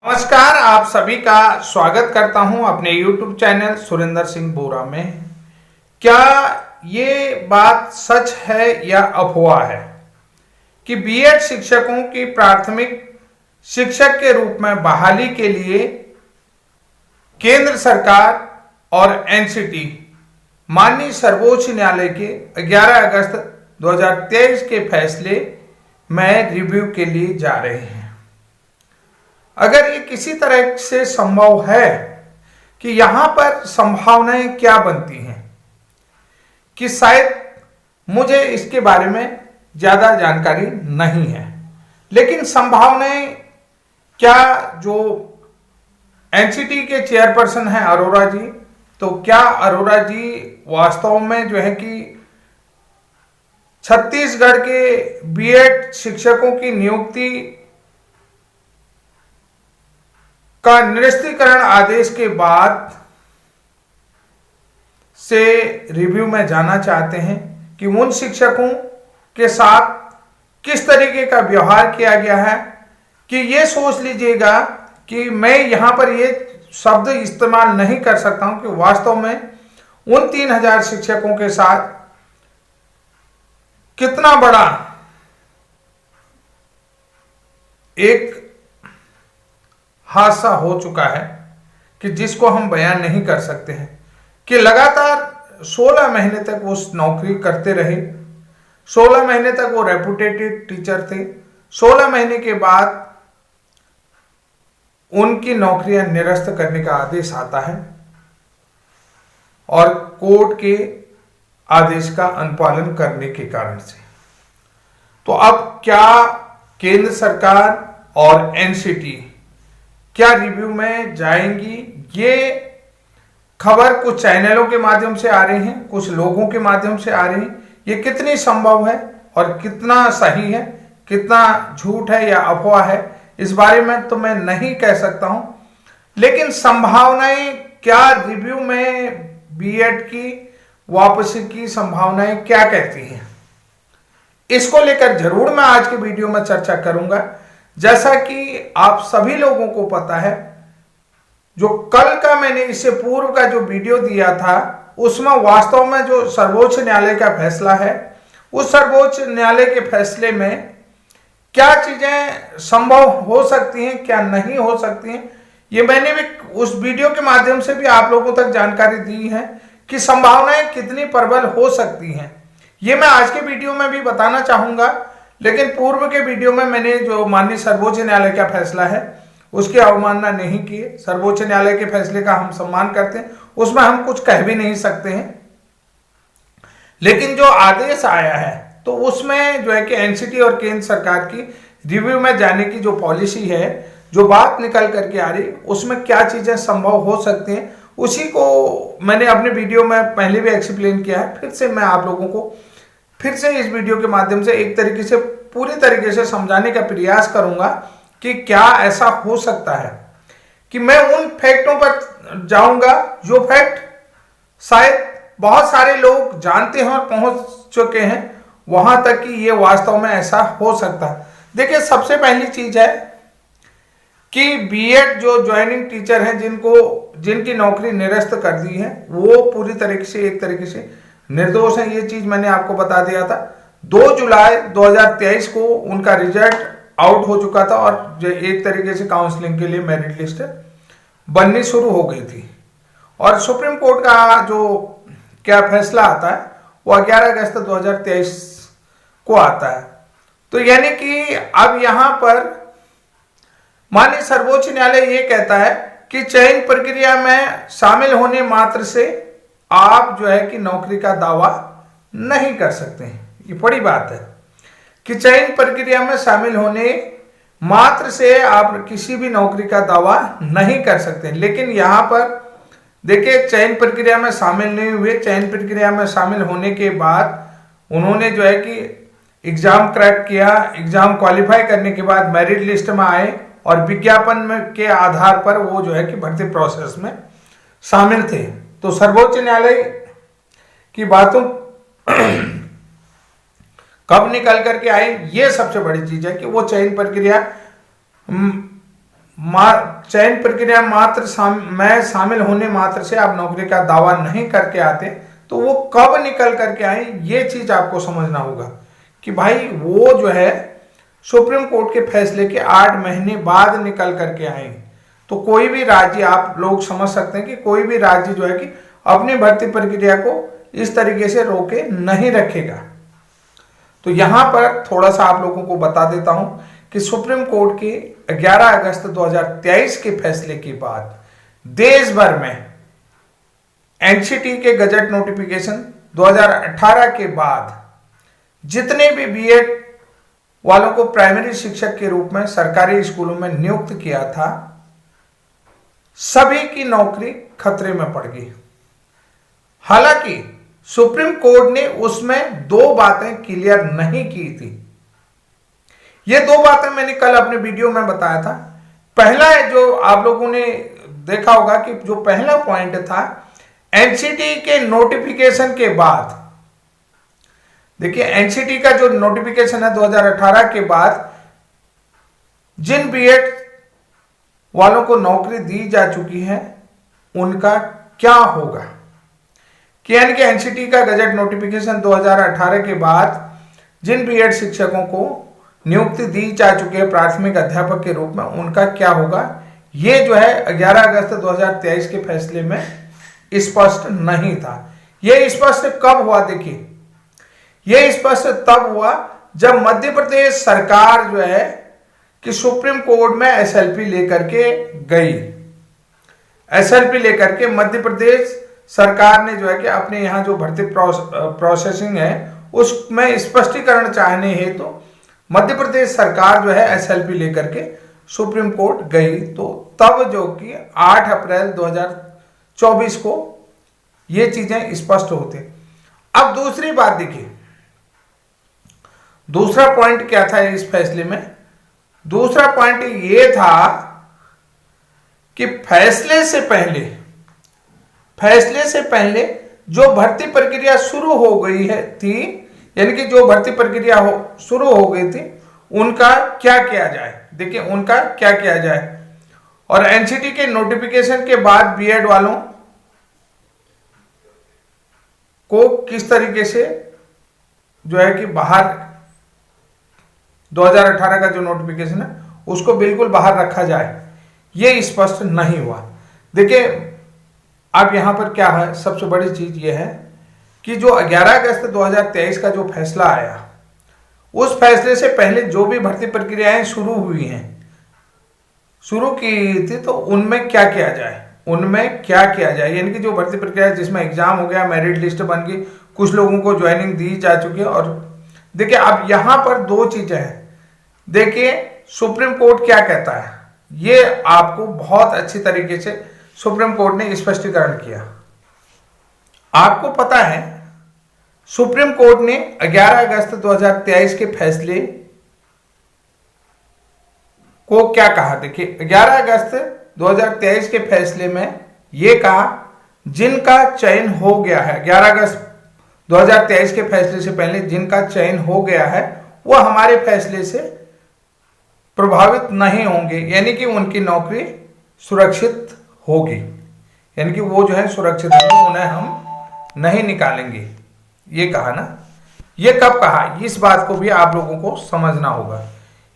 नमस्कार, आप सभी का स्वागत करता हूं अपने YouTube चैनल सुरेंद्र सिंह बोरा में। क्या ये बात सच है या अफवाह है कि बीएड शिक्षकों की प्राथमिक शिक्षक के रूप में बहाली के लिए केंद्र सरकार और एनसीटी माननीय सर्वोच्च न्यायालय के 11 अगस्त 2023 के फैसले में रिव्यू के लिए जा रहे हैं? अगर ये किसी तरह से संभव है कि यहां पर संभावनाएं क्या बनती हैं कि शायद मुझे इसके बारे में ज्यादा जानकारी नहीं है, लेकिन संभावनाएं क्या जो एनसीटी के चेयरपर्सन हैं अरोरा जी, तो क्या अरोरा जी वास्तव में जो है कि छत्तीसगढ़ के बीएड शिक्षकों की नियुक्ति का निरस्तीकरण आदेश के बाद से रिव्यू में जाना चाहते हैं कि उन शिक्षकों के साथ किस तरीके का व्यवहार किया गया है कि ये सोच लीजिएगा कि मैं यहां पर ये शब्द इस्तेमाल नहीं कर सकता हूं कि वास्तव में उन 3000 शिक्षकों के साथ कितना बड़ा एक हादसा हो चुका है कि जिसको हम बयान नहीं कर सकते हैं कि लगातार 16 महीने तक वो नौकरी करते रहे। 16 महीने तक वो रेपुटेटेड टीचर थे। 16 महीने के बाद उनकी नौकरियां निरस्त करने का आदेश आता है और कोर्ट के आदेश का अनुपालन करने के कारण से। तो अब क्या केंद्र सरकार और एनसीटी क्या रिव्यू में जाएंगी? ये खबर कुछ चैनलों के माध्यम से आ रही है, कुछ लोगों के माध्यम से आ रही है। ये कितनी संभव है और कितना सही है, कितना झूठ है या अफवाह है, इस बारे में तो मैं नहीं कह सकता हूं, लेकिन संभावनाएं क्या रिव्यू में बीएड की वापसी की संभावनाएं क्या कहती हैं, इसको लेकर जरूर मैं आज के वीडियो में चर्चा करूंगा। जैसा कि आप सभी लोगों को पता है, जो कल का मैंने इससे पूर्व का जो वीडियो दिया था उसमें वास्तव में जो सर्वोच्च न्यायालय का फैसला है, उस सर्वोच्च न्यायालय के फैसले में क्या चीजें संभव हो सकती हैं, क्या नहीं हो सकती हैं, ये मैंने भी उस वीडियो के माध्यम से भी आप लोगों तक जानकारी दी है कि संभावनाएं कितनी प्रबल हो सकती हैं। ये मैं आज के वीडियो में भी बताना चाहूंगा, लेकिन पूर्व के वीडियो में मैंने जो माननीय सर्वोच्च न्यायालय का फैसला है उसकी अवमानना नहीं की। सर्वोच्च न्यायालय के फैसले का हम सम्मान करते हैं, उसमें हम कुछ कह भी नहीं सकते हैं, लेकिन जो आदेश आया है तो उसमें जो है कि एनसीटी और केंद्र सरकार की रिव्यू में जाने की जो पॉलिसी है, जो बात निकल करके आ रही, उसमें क्या चीजें संभव हो सकती हैं, उसी को मैंने अपने वीडियो में पहले भी एक्सप्लेन किया है। फिर से मैं आप लोगों को फिर से इस वीडियो के माध्यम से एक तरीके से पूरी तरीके से समझाने का प्रयास करूंगा कि क्या ऐसा हो सकता है कि मैं उन फैक्टों पर जाऊंगा जो फैक्ट शायद बहुत सारे लोग जानते हैं और पहुंच चुके हैं वहां तक कि ये वास्तव में ऐसा हो सकता है। देखिए, सबसे पहली चीज है कि बीएड जो ज्वाइनिंग टीचर हैं जिनकी नौकरी निरस्त कर दी है, वो पूरी तरीके से एक तरीके से निर्दोष है। ये चीज मैंने आपको बता दिया था। 2 जुलाई 2023 को उनका रिजल्ट आउट हो चुका था और एक तरीके से काउंसलिंग के लिए मेरिट लिस्ट बननी शुरू हो गई थी, और सुप्रीम कोर्ट का जो क्या फैसला आता है वो 11 अगस्त 2023 को आता है। तो यानी कि अब यहां पर माननीय सर्वोच्च न्यायालय ये कहता है कि चयन प्रक्रिया में शामिल होने मात्र से आप जो है कि नौकरी का दावा नहीं कर सकते हैं। ये बड़ी बात है कि चयन प्रक्रिया में शामिल होने मात्र से आप किसी भी नौकरी का दावा नहीं कर सकते। लेकिन यहां पर देखिए, चयन प्रक्रिया में शामिल नहीं हुए, चयन प्रक्रिया में शामिल होने के बाद उन्होंने जो है कि एग्जाम क्रैक किया, एग्जाम क्वालिफाई करने के बाद मेरिट लिस्ट में आए और विज्ञापन में के आधार पर वो जो है कि भर्ती प्रोसेस में शामिल थे। तो सर्वोच्च न्यायालय की बातों कब निकल करके आई, ये सबसे बड़ी चीज है कि वो चयन प्रक्रिया चयन प्रक्रिया में शामिल होने मात्र से आप नौकरी का दावा नहीं करके आते, तो वो कब निकल करके आए, ये चीज आपको समझना होगा कि भाई वो जो है सुप्रीम कोर्ट के फैसले के 8 महीने बाद निकल करके आए। तो कोई भी राज्य, आप लोग समझ सकते हैं कि कोई भी राज्य जो है कि अपनी भर्ती प्रक्रिया को इस तरीके से रोके नहीं रखेगा। तो यहां पर थोड़ा सा आप लोगों को बता देता हूं कि सुप्रीम कोर्ट के 11 अगस्त 2023 के फैसले के बाद देश भर में एनसीटी के गजट नोटिफिकेशन 2018 के बाद जितने भी बीएड वालों को प्राइमरी शिक्षक के रूप में सरकारी स्कूलों में नियुक्त किया था, सभी की नौकरी खतरे में पड़ गई। हालांकि सुप्रीम कोर्ट ने उसमें 2 बातें क्लियर नहीं की थी। ये 2 बातें मैंने कल अपने वीडियो में बताया था। पहला है, जो आप लोगों ने देखा होगा कि जो पहला पॉइंट था, एनसीटी के नोटिफिकेशन के बाद, देखिए एनसीटी का जो नोटिफिकेशन है 2018 के बाद, जिन बीएड वालों को नौकरी दी जा चुकी है उनका क्या होगा। यानी कि एनसीटी का गजट नोटिफिकेशन 2018 के बाद जिन बीएड शिक्षकों को नियुक्ति दी जा चुकी है प्राथमिक अध्यापक के रूप में, उनका क्या होगा, ये जो है 11 अगस्त 2023 के फैसले में स्पष्ट नहीं था। यह स्पष्ट कब हुआ, देखिए यह स्पष्ट तब हुआ जब मध्य प्रदेश सरकार जो है कि सुप्रीम कोर्ट में एसएलपी लेकर के गई। एसएलपी लेकर के मध्य प्रदेश सरकार ने जो है कि अपने यहां जो भर्ती प्रोसेसिंग है उसमें स्पष्टीकरण चाहने हेतु तो मध्य प्रदेश सरकार जो है एसएलपी लेकर के सुप्रीम कोर्ट गई। तो तब जो कि 8 अप्रैल 2024 को ये चीजें स्पष्ट होती। अब दूसरी बात देखिए, दूसरा पॉइंट क्या था इस फैसले में। दूसरा पॉइंट ये था कि फैसले से पहले जो भर्ती प्रक्रिया शुरू हो गई है थी, यानी कि जो भर्ती प्रक्रिया शुरू हो गई थी, उनका क्या किया जाए। देखिए उनका क्या किया जाए, और एनसीटी के नोटिफिकेशन के बाद बीएड वालों को किस तरीके से जो है कि बाहर 2018 का जो नोटिफिकेशन है उसको बिल्कुल बाहर रखा जाए, ये स्पष्ट नहीं हुआ। देखिए अब यहां पर क्या है, सबसे बड़ी चीज ये है कि जो 11 अगस्त 2023 का जो फैसला आया, उस फैसले से पहले जो भी भर्ती प्रक्रियाएं शुरू की थी, तो उनमें क्या किया जाए, यानी कि जो भर्ती प्रक्रिया जिसमें एग्जाम हो गया, मेरिट लिस्ट बन गई, कुछ लोगों को ज्वाइनिंग दी जा चुकी है। और देखिए अब यहां पर 2 चीजें हैं। देखिए सुप्रीम कोर्ट क्या कहता है, ये आपको बहुत अच्छी तरीके से सुप्रीम कोर्ट ने स्पष्टीकरण किया। आपको पता है सुप्रीम कोर्ट ने 11 अगस्त 2023 के फैसले को क्या कहा। देखिए 11 अगस्त 2023 के फैसले में यह कहा, जिनका चयन हो गया है, 11 अगस्त 2023 के फैसले से पहले जिनका चयन हो गया है वह हमारे फैसले से प्रभावित नहीं होंगे, यानी कि उनकी नौकरी सुरक्षित होगी, यानी कि वो जो है सुरक्षित होंगे, उन्हें हम नहीं निकालेंगे, ये कहा ना। ये कब कहा, इस बात को भी आप लोगों को समझना होगा।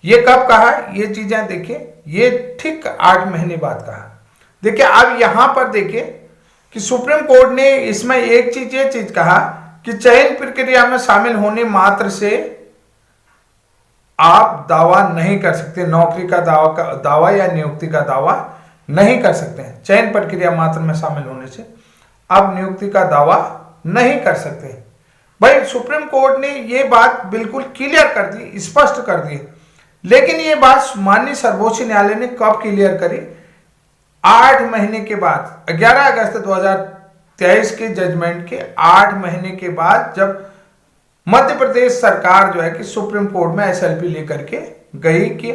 ये कब कहा, ये चीजें देखिए, ये ठीक 8 महीने बाद कहा। देखिए अब यहां पर देखिए कि सुप्रीम कोर्ट ने इसमें एक चीज, ये चीज कहा कि चयन प्रक्रिया में शामिल होने मात्र से आप दावा नहीं कर सकते, नौकरी का दावा या नियुक्ति का दावा नहीं कर सकते हैं। चयन प्रक्रिया मात्र में शामिल होने से आप नियुक्ति का दावा नहीं कर सकते। भाई सुप्रीम कोर्ट ने यह बात बिल्कुल क्लियर कर दी, स्पष्ट कर दी। लेकिन यह बात माननीय सर्वोच्च न्यायालय ने कब क्लियर करी, 8 महीने के बाद, 11 अगस्त 2023 के जजमेंट के 8 महीने के बाद, जब मध्य प्रदेश सरकार जो है कि सुप्रीम कोर्ट में एसएलपी लेकर के गई कि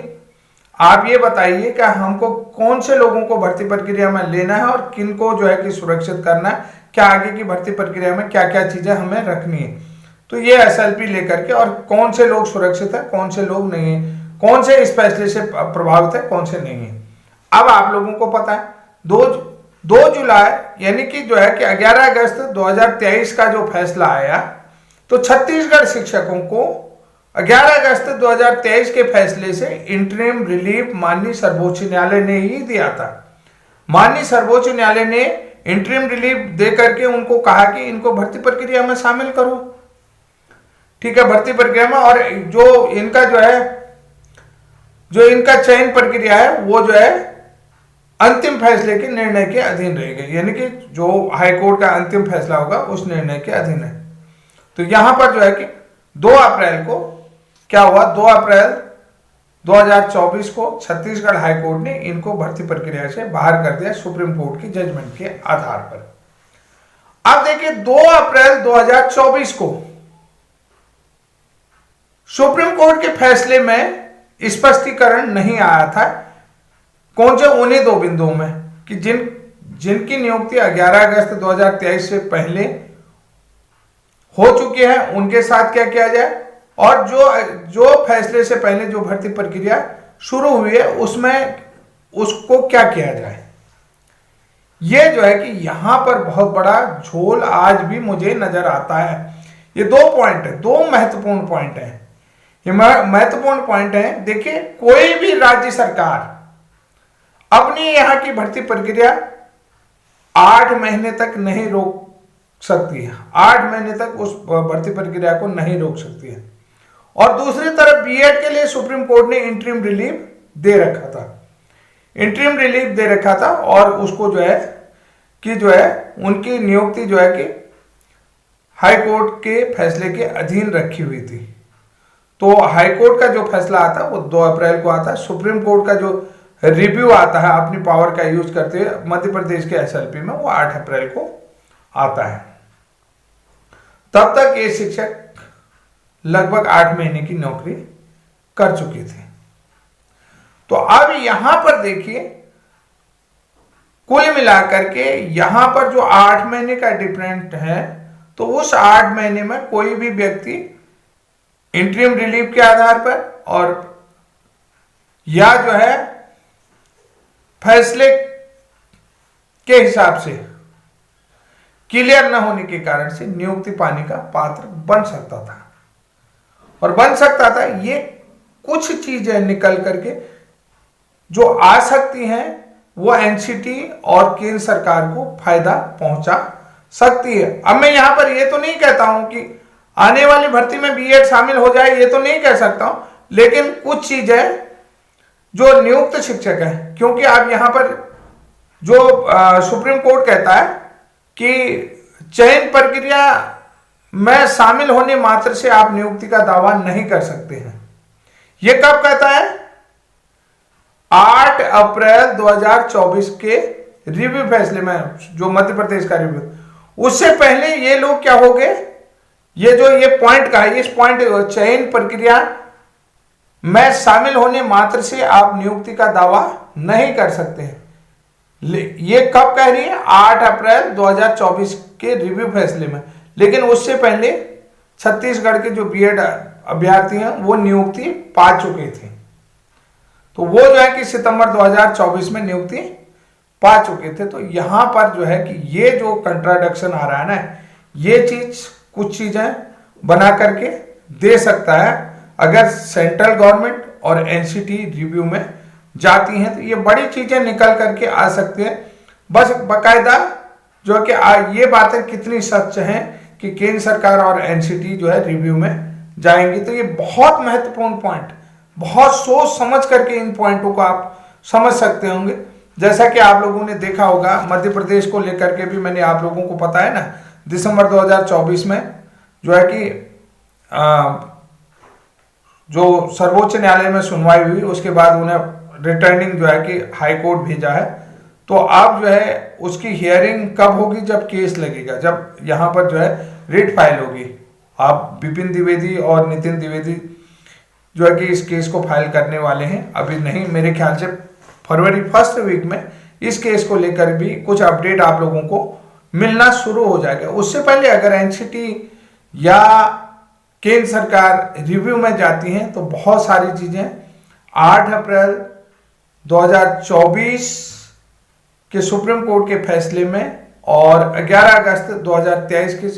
आप ये बताइए कि हमको कौन से लोगों को भर्ती प्रक्रिया में लेना है और किन को जो है कि सुरक्षित करना है, क्या आगे की भर्ती प्रक्रिया में क्या क्या चीजें हमें रखनी है। तो ये एसएलपी लेकर के, और कौन से लोग सुरक्षित है, कौन से लोग नहीं है, कौन से इस फैसले से प्रभावित है, कौन से नहीं है। अब आप लोगों को पता है 2 जुलाई यानी कि जो है कि 11 अगस्त 2023 का जो फैसला आया, तो छत्तीसगढ़ शिक्षकों को 11 अगस्त 2023 के फैसले से इंटरिम रिलीफ माननीय सर्वोच्च न्यायालय ने ही दिया था। माननीय सर्वोच्च न्यायालय ने इंटरिम रिलीफ दे करके उनको कहा कि इनको भर्ती प्रक्रिया में शामिल करो, ठीक है, भर्ती प्रक्रिया में, और जो इनका चयन प्रक्रिया है वो जो है अंतिम फैसले के निर्णय के अधीन रहेगी, यानी कि जो हाईकोर्ट का अंतिम फैसला होगा उस निर्णय के अधीन है। तो यहां पर जो है कि 2 अप्रैल को क्या हुआ, 2 अप्रैल 2024 को छत्तीसगढ़ हाईकोर्ट ने इनको भर्ती प्रक्रिया से बाहर कर दिया सुप्रीम कोर्ट की जजमेंट के आधार पर। अब देखिए 2 अप्रैल 2024 को सुप्रीम कोर्ट के फैसले में स्पष्टीकरण नहीं आया था कौन से उन्हीं 2 बिंदुओं में कि जिनकी नियुक्ति 11 अगस्त 2023 से पहले हो चुकी है उनके साथ क्या किया जाए, और जो फैसले से पहले जो भर्ती प्रक्रिया शुरू हुई है उसमें उसको क्या किया जाए। ये जो है कि यहां पर बहुत बड़ा झोल आज भी मुझे नजर आता है। ये 2 पॉइंट है, 2 महत्वपूर्ण पॉइंट है, ये महत्वपूर्ण पॉइंट है। देखिए कोई भी राज्य सरकार अपनी यहां की भर्ती प्रक्रिया 8 महीने तक नहीं रोक सकती है, 8 महीने तक उस भर्ती प्रक्रिया को नहीं रोक सकती है। और दूसरी तरफ बीएड के लिए सुप्रीम कोर्ट ने इंटरिम रिलीफ दे रखा था, इंटरिम रिलीफ दे रखा था, और उसको जो है उनकी नियुक्ति जो है कि हाई कोर्ट के फैसले के अधीन रखी हुई थी। तो हाई कोर्ट का जो फैसला आता है वो 2 अप्रैल को आता है, सुप्रीम कोर्ट का जो रिव्यू आता है अपनी पावर का यूज करते हुए मध्य प्रदेश के एसएलपी में, वो 8 अप्रैल को आता है। तब तक ये शिक्षक लगभग 8 महीने की नौकरी कर चुके थे। तो अब यहां पर देखिए कुल मिलाकर के यहां पर जो 8 महीने का डिफरेंट है, तो उस 8 महीने में कोई भी व्यक्ति इंटरिम रिलीफ के आधार पर और या जो है फैसले के हिसाब से क्लियर न होने के कारण से नियुक्ति पाने का पात्र बन सकता था, और बन सकता था। ये कुछ चीजें निकल करके जो आ सकती हैं वो एनसीटी और केंद्र सरकार को फायदा पहुंचा सकती है। अब मैं यहां पर ये तो नहीं कहता हूं कि आने वाली भर्ती में बीएड शामिल हो जाए, ये तो नहीं कह सकता हूं, लेकिन कुछ चीजें जो नियुक्त शिक्षक है, क्योंकि आप यहां पर जो सुप्रीम कोर्ट कहता है कि चयन प्रक्रिया में शामिल होने मात्र से आप नियुक्ति का दावा नहीं कर सकते हैं। यह कब कहता है? 8 अप्रैल 2024 के रिव्यू फैसले में, जो मध्य प्रदेश का रिव्यू, उससे पहले ये लोग क्या हो गए, ये पॉइंट का है, इस पॉइंट चयन प्रक्रिया में शामिल होने मात्र से आप नियुक्ति का दावा नहीं कर सकते हैं। ये कब कह रही है? 8 अप्रैल 2024 के रिव्यू फैसले में। लेकिन उससे पहले छत्तीसगढ़ के जो बीएड अभ्यर्थी हैं वो नियुक्ति पा चुके थे, तो वो जो है कि सितंबर 2024 में नियुक्ति पा चुके थे। तो यहां पर जो है कि ये जो कंट्राडिक्शन आ रहा है ना, ये चीज कुछ चीजें बना करके दे सकता है। अगर सेंट्रल गवर्नमेंट और एनसीटी रिव्यू में जाती हैं तो ये बड़ी चीजें निकल करके आ सकती है। बस बकायदा जो है कि ये बातें कितनी सच हैं कि केंद्र सरकार और एनसीटी जो है रिव्यू में जाएंगी। तो ये बहुत महत्वपूर्ण पॉइंट, बहुत सोच समझ करके इन पॉइंटों को आप समझ सकते होंगे। जैसा कि आप लोगों ने देखा होगा, मध्य प्रदेश को लेकर के भी मैंने आप लोगों को पता है ना, दिसंबर 2024 में जो है कि जो सर्वोच्च न्यायालय में सुनवाई हुई, उसके बाद उन्हें रिटर्निंग जो है कि हाई कोर्ट भेजा है। तो अब जो है उसकी हियरिंग कब होगी? जब केस लगेगा, जब यहाँ पर जो है रिट फाइल होगी। आप विपिन द्विवेदी और नितिन द्विवेदी जो है कि इस केस को फाइल करने वाले हैं। अभी नहीं, मेरे ख्याल से फरवरी फर्स्ट वीक में इस केस को लेकर भी कुछ अपडेट आप लोगों को मिलना शुरू हो जाएगा। उससे पहले अगर एनसीटी या केंद्र सरकार रिव्यू में जाती हैं तो बहुत सारी चीजें 8 अप्रैल 2024 के सुप्रीम कोर्ट के फैसले में और 11 अगस्त 2023 के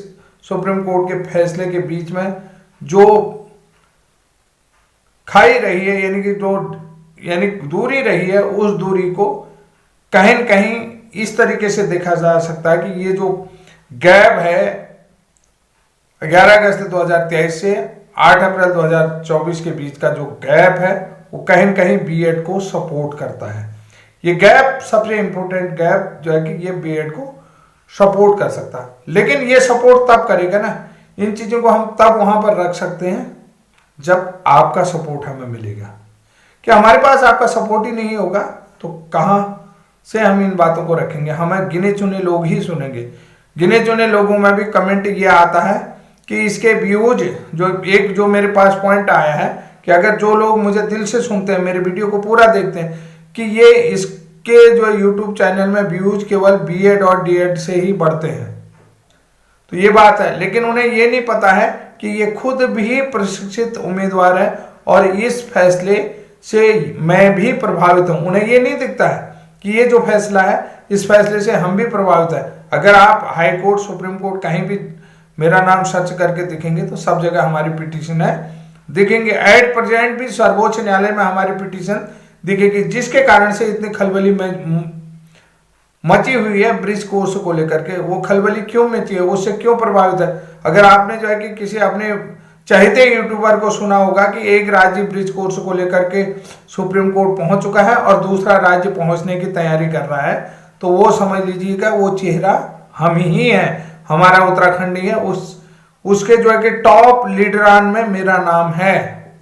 सुप्रीम कोर्ट के फैसले के बीच में जो खाई रही है, यानी दूरी रही है, उस दूरी को कहीं न कहीं इस तरीके से देखा जा सकता है कि ये जो गैप है 11 अगस्त 2023 से 8 अप्रैल 2024 के बीच का जो गैप है वो कहीं न कहीं बीएड को सपोर्ट करता है। ये गैप सबसे इंपॉर्टेंट गैप जो है कि ये बीएड को सपोर्ट कर सकता है, लेकिन ये सपोर्ट तब करेगा ना, इन चीजों को हम तब वहां पर रख सकते हैं जब आपका सपोर्ट हमें मिलेगा। कि हमारे पास आपका सपोर्ट ही नहीं होगा तो कहां से हम इन बातों को रखेंगे। हमें गिने चुने लोग ही सुनेंगे। गिने चुने लोगों में भी कमेंट ये आता है कि इसके व्यूज जो मेरे पास पॉइंट आया है कि अगर जो लोग मुझे दिल से सुनते हैं, मेरे वीडियो को पूरा देखते हैं, कि ये इसके जो यूट्यूब चैनल में व्यूज केवल बीएड और डीएड से ही बढ़ते हैं। तो ये बात है, लेकिन उन्हें ये नहीं पता है कि ये खुद भी प्रशिक्षित उम्मीदवार है और इस फैसले से मैं भी प्रभावित हूं। उन्हें ये नहीं दिखता है कि ये जो फैसला है, इस फैसले से हम भी प्रभावित है। अगर आप हाई कोर्ट, सुप्रीम कोर्ट कहीं भी मेरा नाम सर्च करके दिखेंगे तो सब जगह हमारी पिटीशन है दिखेंगे। एट प्रेजेंट भी सर्वोच्च न्यायालय में हमारी पिटीशन दिखेगी, जिसके कारण से इतनी खलबली में मची हुई है ब्रिज कोर्स को लेकर के। वो खलबली क्यों मची है, उससे क्यों प्रभावित है? अगर आपने जो है कि किसी अपने चाहते यूट्यूबर को सुना होगा कि एक राज्य ब्रिज कोर्स को लेकर के सुप्रीम कोर्ट पहुंच चुका है और दूसरा राज्य पहुंचने की तैयारी कर रहा है, तो वो समझ लीजिएगा वो चेहरा हम ही है, हमारा उत्तराखंड ही है। उसके जो है कि टॉप लीडरान में मेरा नाम है,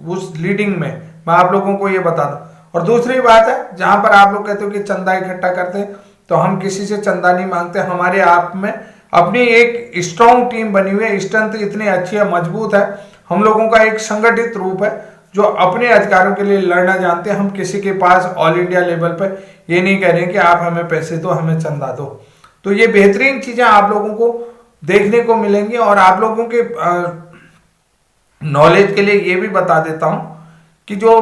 उस लीडिंग में। मैं आप लोगों को ये बता दूं। और दूसरी बात है, जहां पर आप लोग कहते हो कि चंदा इकट्ठा करते हैं, तो हम किसी से चंदा नहीं मांगते। हमारे आप में अपनी एक स्ट्रॉन्ग टीम बनी हुई है, स्ट्रेंथ इतनी अच्छी है, मजबूत है। हम लोगों का एक संगठित रूप है जो अपने अधिकारों के लिए लड़ना जानते हैं। हम किसी के पास ऑल इंडिया लेवल पर ये नहीं कह रहे हैं कि आप हमें पैसे दो, हमें चंदा दो। तो ये बेहतरीन चीजें आप लोगों को देखने को मिलेंगी। और आप लोगों के नॉलेज के लिए ये भी बता देता हूं कि जो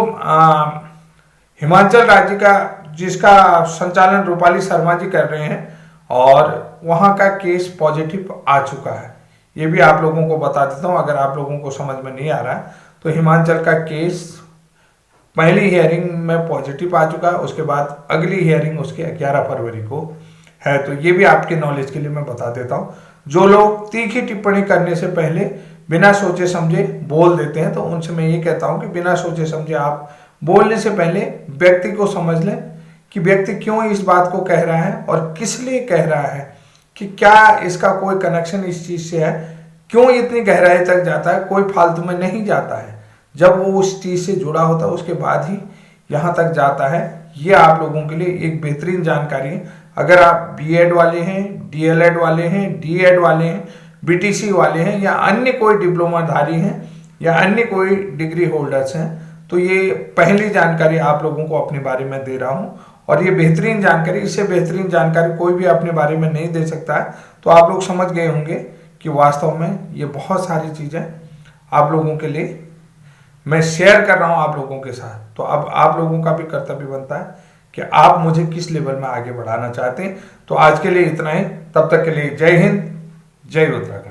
हिमाचल राज्य का जिसका संचालन रूपाली शर्मा जी कर रहे हैं, और वहां का केस पॉजिटिव आ चुका है, ये भी आप लोगों को बता देता हूं। अगर आप लोगों को समझ में नहीं आ रहा है तो हिमाचल का केस पहली हियरिंग में पॉजिटिव आ चुका है, उसके बाद अगली हियरिंग उसके 11 फरवरी को है। तो ये भी आपके नॉलेज के लिए मैं बता देता हूं। जो लोग तीखी टिप्पणी करने से पहले बिना सोचे समझे बोल देते हैं, तो उनसे मैं ये कहता हूं कि बिना सोचे समझे आप बोलने से पहले व्यक्ति को समझ लें कि व्यक्ति क्यों इस बात को कह रहा है और किस लिए कह रहा है, कि क्या इसका कोई कनेक्शन इस चीज से है, क्यों इतनी गहराई तक जाता है। कोई फालतू में नहीं जाता है, जब वो उस चीज से जुड़ा होता है उसके बाद ही यहां तक जाता है। ये आप लोगों के लिए एक बेहतरीन जानकारी है। अगर आप बीएड वाले हैं, डीएलएड वाले हैं, डीएड वाले हैं, बीटीसी वाले हैं, या अन्य कोई डिप्लोमाधारी हैं, या अन्य कोई डिग्री होल्डर्स हैं, तो ये पहली जानकारी आप लोगों को अपने बारे में दे रहा हूं। और ये बेहतरीन जानकारी, इससे बेहतरीन जानकारी कोई भी अपने बारे में नहीं दे सकता है। तो आप लोग समझ गए होंगे कि वास्तव में ये बहुत सारी चीजें आप लोगों के लिए मैं शेयर कर रहा हूं आप लोगों के साथ। तो अब आप लोगों का भी कर्तव्य बनता है कि आप मुझे किस लेवल में आगे बढ़ाना चाहते हैं। तो आज के लिए इतना ही, तब तक के लिए जय हिंद, जय उत्तराखंड।